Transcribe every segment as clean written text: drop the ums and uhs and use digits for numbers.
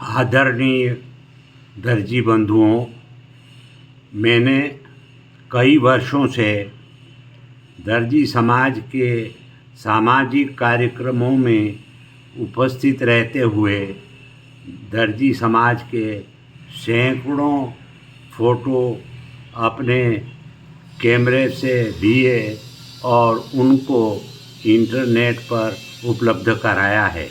आदरणीय दर्जी बंधुओं, मैंने कई वर्षों से दर्जी समाज के सामाजिक कार्यक्रमों में उपस्थित रहते हुए दर्जी समाज के सैकड़ों फ़ोटो अपने कैमरे से लिए और उनको इंटरनेट पर उपलब्ध कराया है।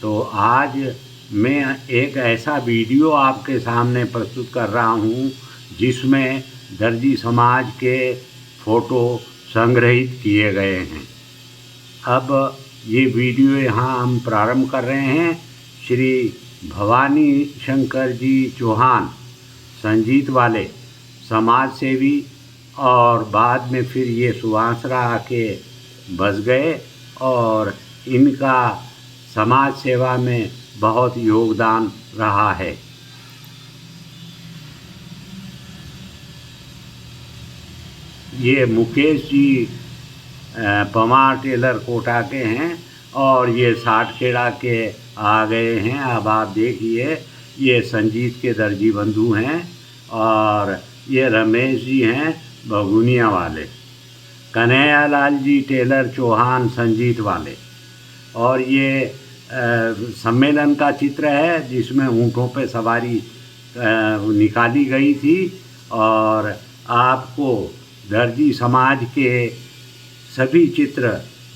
तो आज मैं एक ऐसा वीडियो आपके सामने प्रस्तुत कर रहा हूँ जिसमें दर्जी समाज के फ़ोटो संग्रहित किए गए हैं। अब ये वीडियो यहाँ हम प्रारंभ कर रहे हैं। श्री भवानी शंकर जी चौहान, संजीत वाले समाज सेवी, और बाद में फिर ये सुवासरा आके बस गए और इनका समाज सेवा में बहुत योगदान रहा है। ये मुकेश जी पमार टेलर कोटा के हैं और ये साठखेड़ा के आ गए हैं। अब आप देखिए, ये संजीत के दर्जी बंधु हैं और ये रमेश जी हैं बगुनिया वाले, कन्हैया लाल जी टेलर चौहान संजीत वाले। और ये सम्मेलन का चित्र है जिसमें ऊँटों पे सवारी निकाली गई थी और आपको दर्जी समाज के सभी चित्र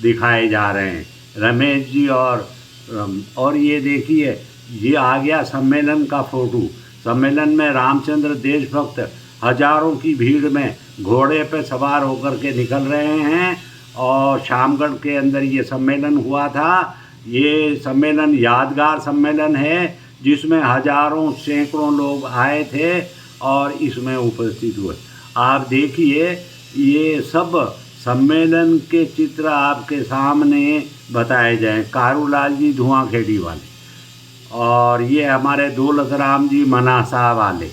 दिखाए जा रहे हैं। रमेश जी और ये देखिए, ये आ गया सम्मेलन का फ़ोटो। सम्मेलन में रामचंद्र देशभक्त हजारों की भीड़ में घोड़े पे सवार होकर के निकल रहे हैं और शामगढ़ के अंदर ये सम्मेलन हुआ था। ये सम्मेलन यादगार सम्मेलन है जिसमें हजारों सैकड़ों लोग आए थे और इसमें उपस्थित हुए। आप देखिए, ये सब सम्मेलन के चित्र आपके सामने बताए जाएं। कारूलाल जी धुआंखेड़ी वाले, और ये हमारे दौलत राम जी मनासा वाले,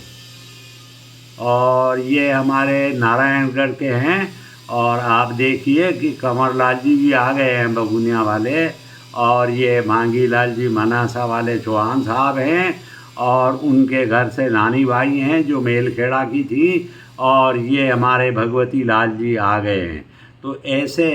और ये हमारे नारायणगढ़ के हैं। और आप देखिए कि कंवरलाल जी भी आ गए हैं बगुनिया वाले, और ये मांगी लाल जी मनासा वाले चौहान साहब हैं और उनके घर से नानी भाई हैं जो मेलखेड़ा की थी, और ये हमारे भगवती लाल जी आ गए हैं। तो ऐसे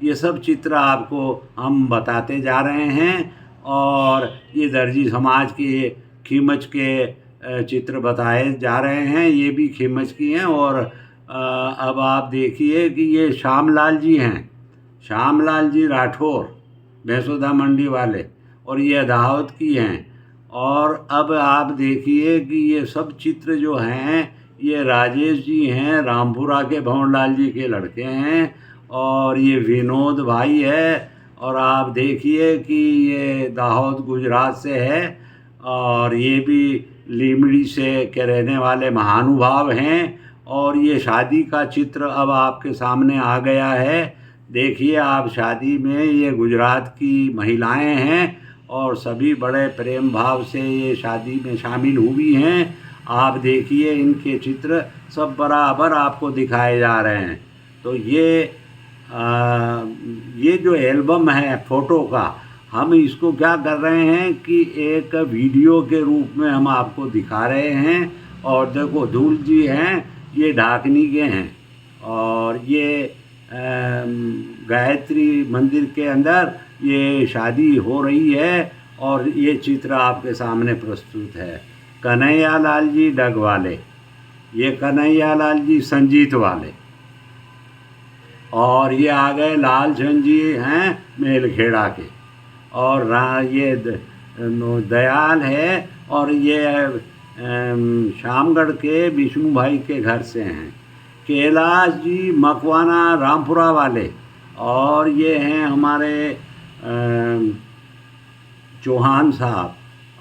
ये सब चित्र आपको हम बताते जा रहे हैं। और ये दर्जी समाज के खीमच के चित्र बताए जा रहे हैं। ये भी खीमच की हैं। और अब आप देखिए कि ये श्यामलाल जी हैं, श्यामलाल जी राठौर भैंसोदा मंडी वाले, और ये दाहोद की हैं। और अब आप देखिए कि ये सब चित्र जो हैं, ये राजेश जी हैं, रामपुरा के भंवरलाल जी के लड़के हैं, और ये विनोद भाई है। और आप देखिए कि ये दाहोद गुजरात से है, और ये भी लीमड़ी से के रहने वाले महानुभाव हैं। और ये शादी का चित्र अब आपके सामने आ गया है। देखिए आप, शादी में ये गुजरात की महिलाएं हैं और सभी बड़े प्रेम भाव से ये शादी में शामिल हुई हैं। आप देखिए, इनके चित्र सब बराबर आपको दिखाए जा रहे हैं। तो ये जो एल्बम है फ़ोटो का, हम इसको क्या कर रहे हैं कि एक वीडियो के रूप में हम आपको दिखा रहे हैं। और देखो, धूल जी हैं, ये ढाकनी के हैं, और ये गायत्री मंदिर के अंदर ये शादी हो रही है और ये चित्र आपके सामने प्रस्तुत है। कन्हैया लाल जी डग वाले, ये कन्हैया लाल जी संजीत वाले, और ये आ गए लालचंद जी हैं मेलखेड़ा के, और ये दयाल है, और ये शामगढ़ के विष्णु भाई के घर से हैं। कैलाश जी मकवाना रामपुरा वाले, और ये हैं हमारे चौहान साहब।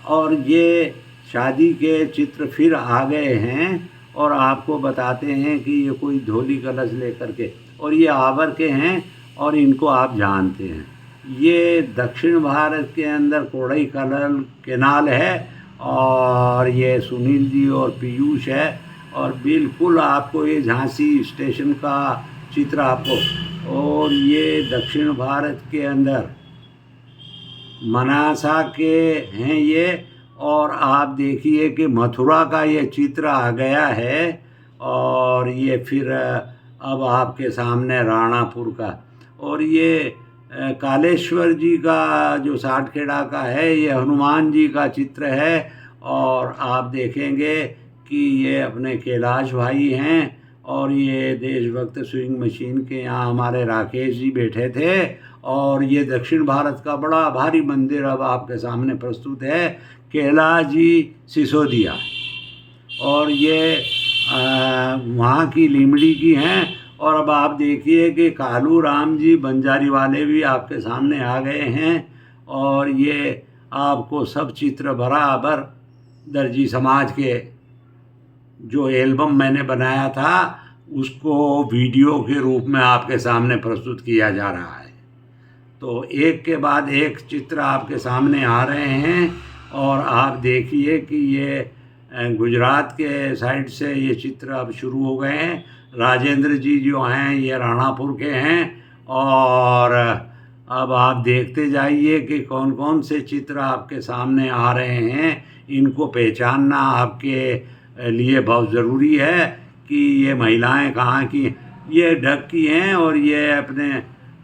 और ये शादी के चित्र फिर आ गए हैं और आपको बताते हैं कि ये कोई धोली कलश लेकर के, और ये आवर के हैं और इनको आप जानते हैं। ये दक्षिण भारत के अंदर कोड़ई केनाल है, और ये सुनील जी और पीयूष है। और बिल्कुल आपको ये झांसी स्टेशन का चित्र आपको, और ये दक्षिण भारत के अंदर मनासा के हैं ये, और आप देखिए कि मथुरा का ये चित्र आ गया है। और ये फिर अब आपके सामने राणापुर का, और ये कालेश्वर जी का जो साठखेड़ा का है, ये हनुमान जी का चित्र है। और आप देखेंगे कि ये अपने कैलाश भाई हैं, और ये देशभक्त स्विंग मशीन के यहाँ हमारे राकेश जी बैठे थे। और ये दक्षिण भारत का बड़ा भारी मंदिर अब आपके सामने प्रस्तुत है, कैलाश जी सिसोदिया। और ये वहाँ की लीमड़ी की हैं। और अब आप देखिए कि कालू राम जी बंजारी वाले भी आपके सामने आ गए हैं। और ये आपको सब चित्र बराबर दर्जी समाज के जो एल्बम मैंने बनाया था उसको वीडियो के रूप में आपके सामने प्रस्तुत किया जा रहा है। तो एक के बाद एक चित्र आपके सामने आ रहे हैं। और आप देखिए कि ये गुजरात के साइड से ये चित्र अब शुरू हो गए हैं। राजेंद्र जी जो हैं ये राणापुर के हैं। और अब आप देखते जाइए कि कौन कौन से चित्र आपके सामने आ रहे हैं। इनको पहचानना आपके लिए बहुत ज़रूरी है कि ये महिलाएं कहाँ की। ये ढक की हैं, और ये अपने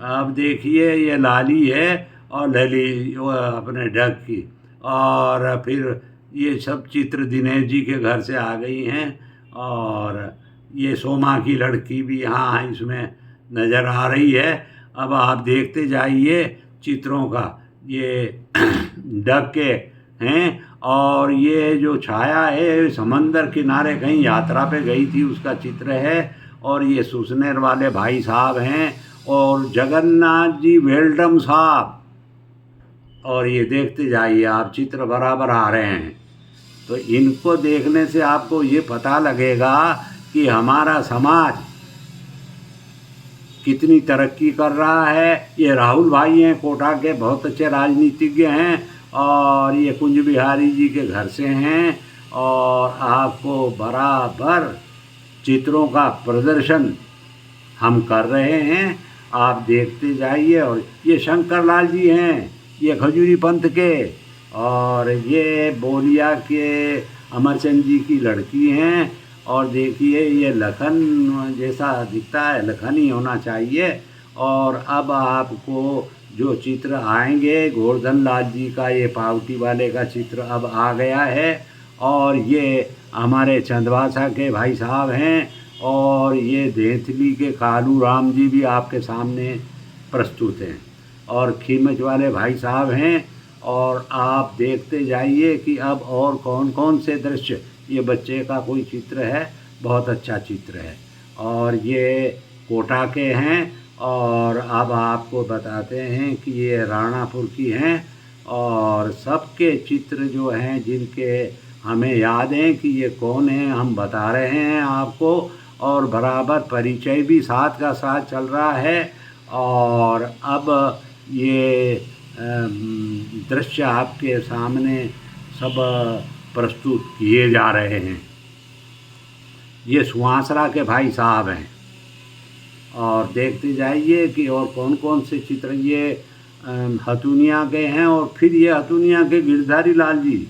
अब देखिए ये लाली है और लली वो अपने ढक की। और फिर ये सब चित्र दिनेश जी के घर से आ गई हैं। और ये सोमा की लड़की भी यहाँ इसमें नज़र आ रही है। अब आप देखते जाइए चित्रों का, ये ढक के हैं। और ये जो छाया है समंदर किनारे कहीं यात्रा पे गई थी उसका चित्र है। और ये सुसनेर वाले भाई साहब हैं, और जगन्नाथ जी वेल्डम साहब। और ये देखते जाइए आप चित्र बराबर आ रहे हैं। तो इनको देखने से आपको ये पता लगेगा कि हमारा समाज कितनी तरक्की कर रहा है। ये राहुल भाई हैं कोटा के, बहुत अच्छे राजनीतिज्ञ हैं। और ये कुंज बिहारी जी के घर से हैं। और आपको बराबर चित्रों का प्रदर्शन हम कर रहे हैं, आप देखते जाइए। और ये शंकर लाल जी हैं, ये खजूरी पंथ के। और ये बोलिया के अमरचंद जी की लड़की हैं। और देखिए ये लखन जैसा दिखता है, लखन ही होना चाहिए। और अब आपको जो चित्र आएंगे, गोवर्धन लाल जी का ये पावटी वाले का चित्र अब आ गया है। और ये हमारे चंदवासा के भाई साहब हैं। और ये देंथली के कालू राम जी भी आपके सामने प्रस्तुत हैं, और खीमच वाले भाई साहब हैं। और आप देखते जाइए कि अब और कौन कौन से दृश्य। ये बच्चे का कोई चित्र है, बहुत अच्छा चित्र है। और ये कोटा के हैं। और अब आपको बताते हैं कि ये राणापुर की हैं। और सबके चित्र जो हैं जिनके हमें याद हैं कि ये कौन है, हम बता रहे हैं आपको। और बराबर परिचय भी साथ का साथ चल रहा है। और अब ये दृश्य आपके सामने सब प्रस्तुत किए जा रहे हैं। ये सुहासरा के भाई साहब हैं। और देखते जाइए कि और कौन कौन से चित्र। ये हथुनिया के हैं। और फिर ये हथुनिया के गिरधारी लाल जी।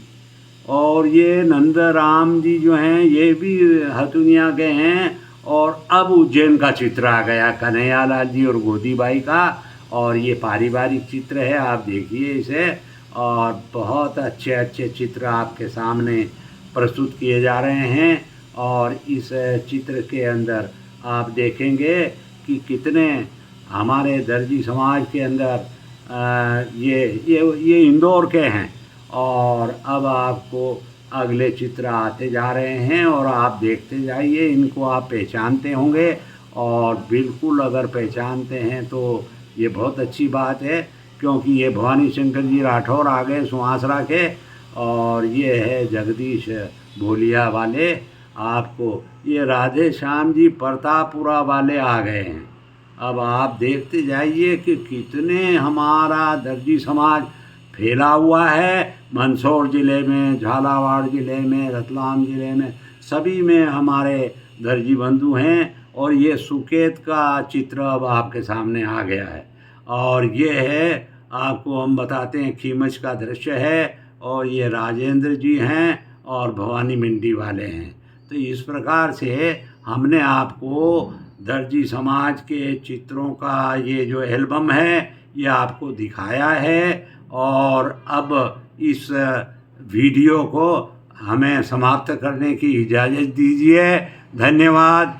और ये नंदराम जी जो हैं ये भी हथुनिया के हैं। और अब उज्जैन का चित्र आ गया, कन्हैया लाल जी और गोदी बाई का। और ये पारिवारिक चित्र है, आप देखिए इसे। और बहुत अच्छे अच्छे चित्र आपके सामने प्रस्तुत किए जा रहे हैं। और इस चित्र के अंदर आप देखेंगे कि कितने हमारे दर्जी समाज के अंदर ये इंदौर के हैं। और अब आपको अगले चित्र आते जा रहे हैं, और आप देखते जाइए, इनको आप पहचानते होंगे। और बिल्कुल अगर पहचानते हैं तो ये बहुत अच्छी बात है, क्योंकि ये भवानी शंकर जी राठौर आ गए सुहासरा के। और ये है जगदीश भोलिया वाले। आपको ये राधे श्याम जी प्रतापपुरा वाले आ गए हैं। अब आप देखते जाइए कि कितने हमारा दर्जी समाज फैला हुआ है। मंदसौर ज़िले में, झालावाड़ ज़िले में, रतलाम ज़िले में, सभी में हमारे दर्जी बंधु हैं। और ये सुकेत का चित्र अब आपके सामने आ गया है। और ये है, आपको हम बताते हैं, खीमच का दृश्य है। और ये राजेंद्र जी हैं और भवानी मंडी वाले हैं। तो इस प्रकार से हमने आपको दर्जी समाज के चित्रों का ये जो एल्बम है ये आपको दिखाया है। और अब इस वीडियो को हमें समाप्त करने की इजाज़त दीजिए। धन्यवाद।